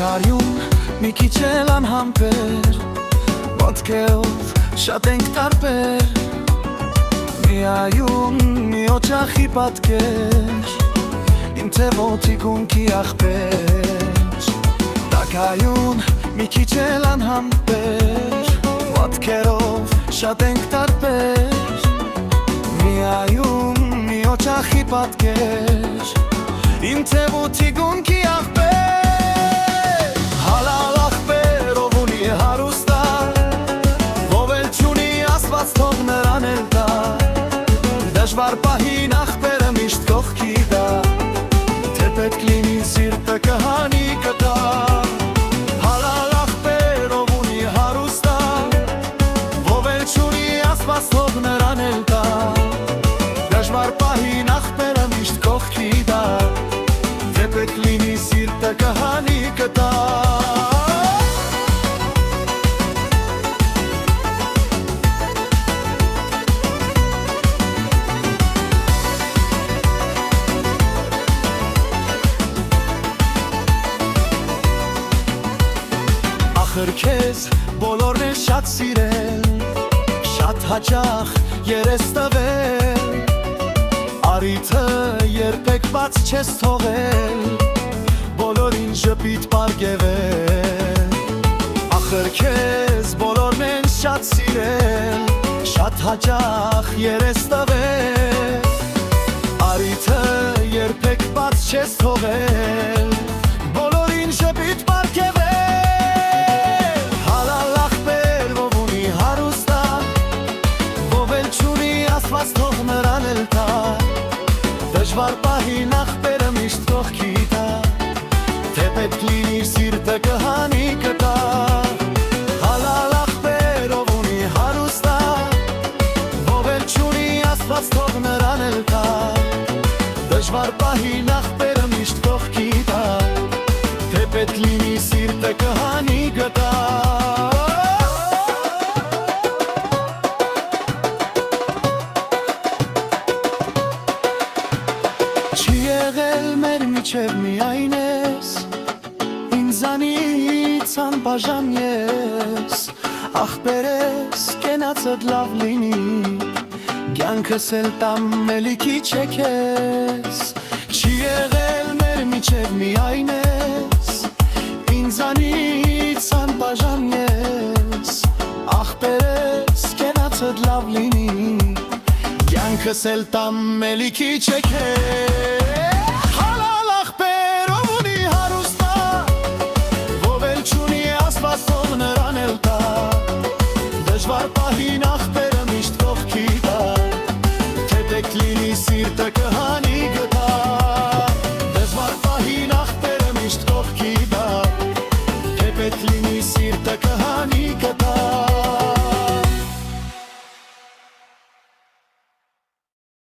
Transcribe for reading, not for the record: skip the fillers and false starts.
Կարյուն մի քիչ էլ անհամբեր, ոտքերով շատ ենք տարբեր, միայուն մի օջախի պատկեր, իմ թե ոտիգունքի ախպեր, տակայուն մի քիչ էլ անհամբեր, ոտքերով շատ ենք տարբեր, միայուն մի օջախի պատկեր, իմ թե ոտիգունքի ախպեր, Հալալ ախպեր, ով ունի հարուստա, ով էլ չունի ասված թող նրան էլ տա, դժվար պահին ախպերը միշտ կողքի տա, թե պետք լինի սիրտը կհանի կտա, Հալալ ախպեր, ով ունի հարուստա, ով էլ չունի ասված թող նրան էլ տա, դժվար պահին ախպերը միշտ կողքի տա, թե պետք լինի սիրտը կհանի կտա Ախր քեզ բոլորն են շատ սիրել, շատ հաճախ երես տվել, Արիթը երբեք բաց չես թողել, բոլորին ժպիտ պարգևել, Ախր քեզ բոլորն են շատ սիրել, շատ հաճախ երես տվել, Արիթը երբեք բաց չես թողել, բոլորին ժպիտ պարգևել, Հալալ ախպեր, ով ունի հարուստա, ով էլ չունի ասված թող նրան էլ տա, Դժվար պահին ախպերը միշտ կողքի տա, թե պետք լինի սիրտը կհանի կտա, Հալալ ախպեր, ով ունի հարուստա, ով էլ չունի ասված թող նրան էլ տա, Դժվար պահին ախպերը միշտ կողքի տա, թե պետք լինի սիրտը կհանի կտա Չի եղել մեր միջև միայն ես, ինձանից անբաժան ես, ախպեր ես կենացդ լավ լինի, կյանքս էլ տամ էլի քիչ է քեզ, Չի եղել մեր միջև միայն ես, ինձանից անբաժան ես, ախպեր ես կենացդ լավ լինի, կյանքս էլ տամ էլի քիչ է քեզ Հալալ ախպեր, ով ունի հարուստա, ով էլ չունի ասված թող նրան էլ տա, Դժվար պահին